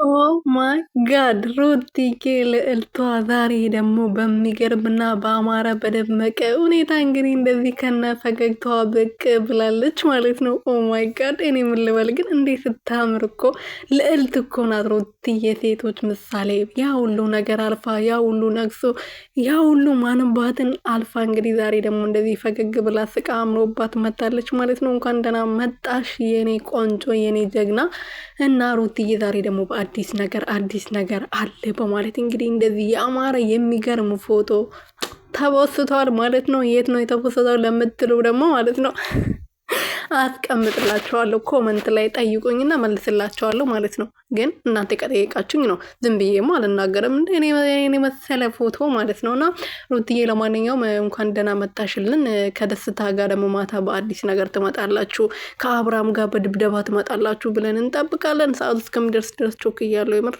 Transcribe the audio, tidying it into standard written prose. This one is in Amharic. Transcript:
ኦ ማይ ጋድ ሩትዬ ልዕልቷ ዛሬ ደግሞ በሚገርምና በአማረ በደመቀ ሁኔታ እንግዲህ እንደዚህ ከነ ፈገግታዋ ብቅ ብላለች ማለት ነው። ኦ ማይ ጋድ እኔ ምን ልበል ግን እንዴት ስታምር እኮ ልዕልት እኮ ናት ሩትዬ፣ ሴቶች ምሳሌ። ያ ሁሉ ነገር አልፋ ያ ሁሉ ነግሶ ያ ሁሉ ማንባትን አልፋ እንግዲህ ዛሬ ደግሞ እንደዚህ ፈገግ ብላ ስቃ አምሮባት መታለች ማለት ነው። እንኳን ደህና መጣሽ የኔ ቆንጆ የኔ ጀግና እና ሩትዬ ዛሬ ደግሞ አዲስ ነገር አለ በማለት እንግዲህ እንደዚህ የአማረ የሚገርም ፎቶ ተቦስቷል ማለት ነው። የት ነው የተቦሰተው ለምትሉ ደግሞ ማለት ነው አስቀምጥላችኋለሁ፣ ኮመንት ላይ ጠይቁኝና መልስላችኋለሁ ማለት ነው። ግን እናንተ ከጠየቃችሁኝ ነው፣ ዝም ብዬማ አልናገርም። እኔ መሰለ ፎቶ ማለት ነው። እና ሩትዬ ለማንኛውም እንኳን ደህና መጣሽልን። ከደስታ ጋር ደግሞ ማታ በአዲስ ነገር ትመጣላችሁ፣ ከአብርሃም ጋር በድብደባ ትመጣላችሁ ብለን እንጠብቃለን። ሰዓቱ እስከሚደርስ ድረስ ቾክ እያለሁ የምር